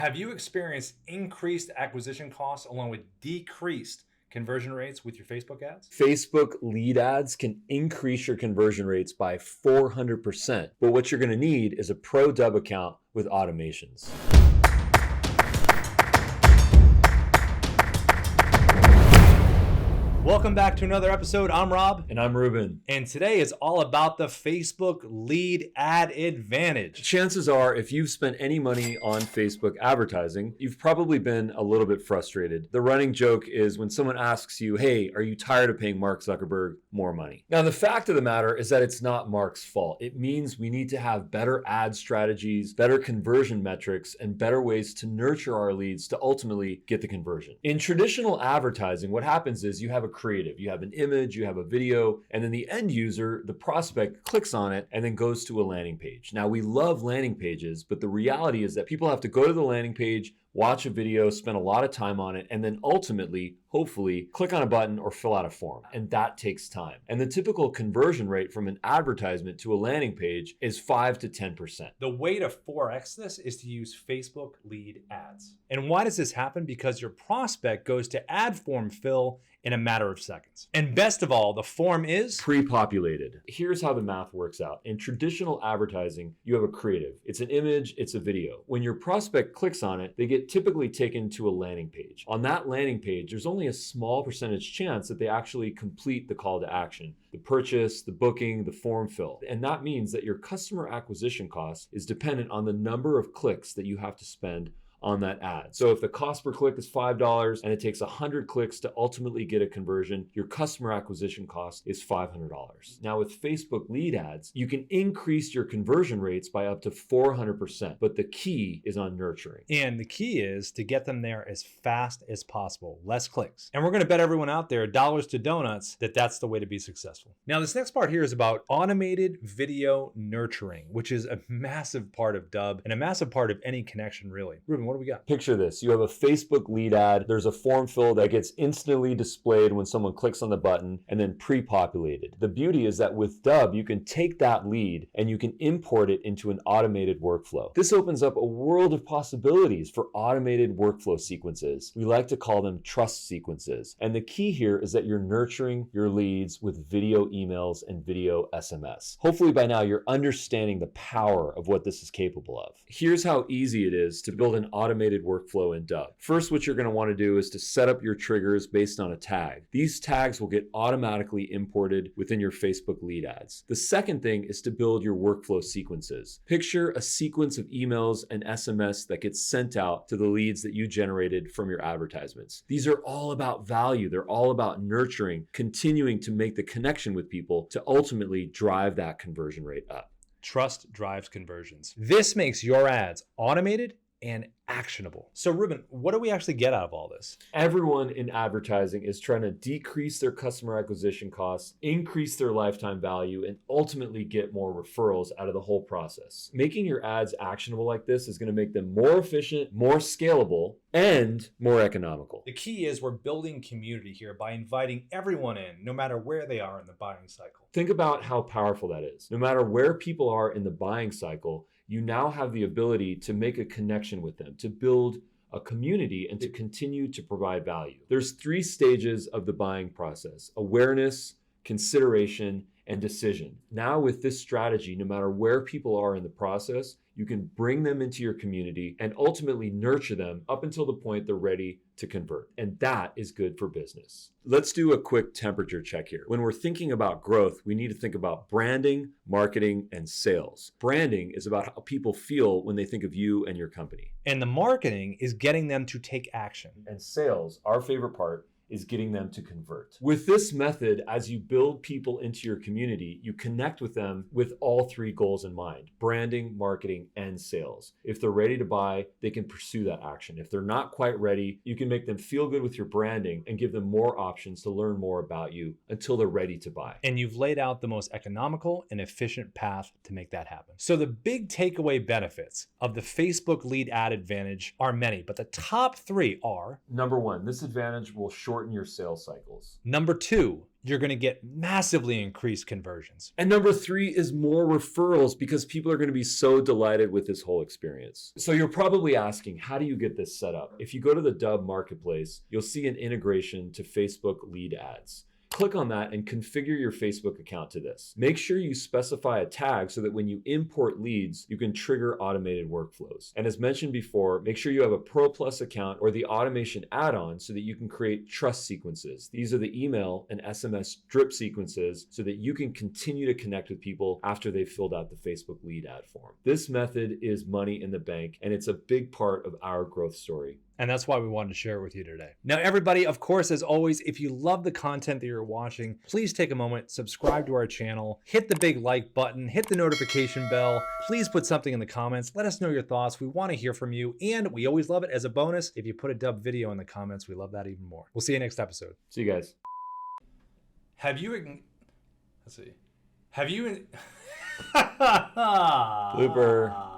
Have you experienced increased acquisition costs along with decreased conversion rates with your Facebook ads? Facebook lead ads can increase your conversion rates by 400%. But what you're going to need is a pro Dub account with automations. Welcome back to another episode. I'm Rob. And I'm Ruben. And today is all about the Facebook lead ad advantage. Chances are, if you've spent any money on Facebook advertising, you've probably been a little bit frustrated. The running joke is when someone asks you, hey, are you tired of paying Mark Zuckerberg more money? Now, the fact of the matter is that it's not Mark's fault. It means we need to have better ad strategies, better conversion metrics, and better ways to nurture our leads to ultimately get the conversion. In traditional advertising, what happens is you have a creative. You have an image, you have a video, and then the end user, the prospect, clicks on it and then goes to a landing page. Now, we love landing pages, but the reality is that people have to go to the landing page, watch a video, spend a lot of time on it, and then ultimately, hopefully, click on a button or fill out a form. And that takes time. And the typical conversion rate from an advertisement to a landing page is 5 to 10%. The way to 4x this is to use Facebook lead ads. And why does this happen? Because your prospect goes to ad form fill in a matter of seconds. And best of all, the form is pre-populated. Here's how the math works out. In traditional advertising, you have a creative. It's an image, it's a video. When your prospect clicks on it, they get typically taken to a landing page. On that landing page, there's only a small percentage chance that they actually complete the call to action, the purchase, the booking, the form fill. And that means that your customer acquisition cost is dependent on the number of clicks that you have to spend on that ad. So if the cost per click is $5 and it takes 100 clicks to ultimately get a conversion, your customer acquisition cost is $500. Now with Facebook lead ads, you can increase your conversion rates by up to 400%, but the key is on nurturing. And the key is to get them there as fast as possible, less clicks. And we're gonna bet everyone out there, dollars to donuts, that that's the way to be successful. Now this next part here is about automated video nurturing, which is a massive part of Dub and a massive part of any connection really. Ruben, what do we got? Picture this. You have a Facebook lead ad. There's a form fill that gets instantly displayed when someone clicks on the button and then pre-populated. The beauty is that with Dub, you can take that lead and you can import it into an automated workflow. This opens up a world of possibilities for automated workflow sequences. We like to call them trust sequences. And the key here is that you're nurturing your leads with video emails and video SMS. Hopefully by now you're understanding the power of what this is capable of. Here's how easy it is to build an automated workflow in Dub. First, what you're going to want to do is to set up your triggers based on a tag. These tags will get automatically imported within your Facebook lead ads. The second thing is to build your workflow sequences. Picture a sequence of emails and SMS that gets sent out to the leads that you generated from your advertisements. These are all about value. They're all about nurturing, continuing to make the connection with people to ultimately drive that conversion rate up. Trust drives conversions. This makes your ads automated and actionable. So Ruben, what do we actually get out of all this? Everyone in advertising is trying to decrease their customer acquisition costs, increase their lifetime value, and ultimately get more referrals out of the whole process. Making your ads actionable like this is going to make them more efficient, more scalable, and more economical. The key is we're building community here by inviting everyone in, no matter where they are in the buying cycle. Think about how powerful that is. No matter where people are in the buying cycle, you now have the ability to make a connection with them, to build a community, and to continue to provide value. There's 3 stages of the buying process: awareness, consideration, and decision. Now with this strategy, no matter where people are in the process, you can bring them into your community and ultimately nurture them up until the point they're ready to convert. And that is good for business. Let's do a quick temperature check here. When we're thinking about growth, we need to think about branding, marketing, and sales. Branding is about how people feel when they think of you and your company. And the marketing is getting them to take action. And sales, our favorite part, is getting them to convert. With this method, as you build people into your community, you connect with them with all 3 goals in mind: branding, marketing, and sales. If they're ready to buy, they can pursue that action. If they're not quite ready, you can make them feel good with your branding and give them more options to learn more about you until they're ready to buy. And you've laid out the most economical and efficient path to make that happen. So the big takeaway benefits of the Facebook lead ad advantage are many, but the top 3 are: Number 1, this advantage will shorten your sales cycles. Number 2, you're going to get massively increased conversions. And number 3 is more referrals, because people are going to be so delighted with this whole experience. So you're probably asking, how do you get this set up? If you go to the Dubb Marketplace, you'll see an integration to Facebook lead ads. Click on that and configure your Facebook account to this. Make sure you specify a tag so that when you import leads, you can trigger automated workflows. And as mentioned before, make sure you have a Pro Plus account or the automation add-on so that you can create trust sequences. These are the email and SMS drip sequences so that you can continue to connect with people after they've filled out the Facebook lead ad form. This method is money in the bank, and it's a big part of our growth story. And that's why we wanted to share it with you today. Now, everybody, of course, as always, if you love the content that you're watching, please take a moment, subscribe to our channel, hit the big like button, hit the notification bell. Please put something in the comments. Let us know your thoughts. We want to hear from you. And we always love it as a bonus. If you put a Dubb video in the comments, we love that even more. We'll see you next episode. See you guys. Have you... Let's see. Have you... Blooper.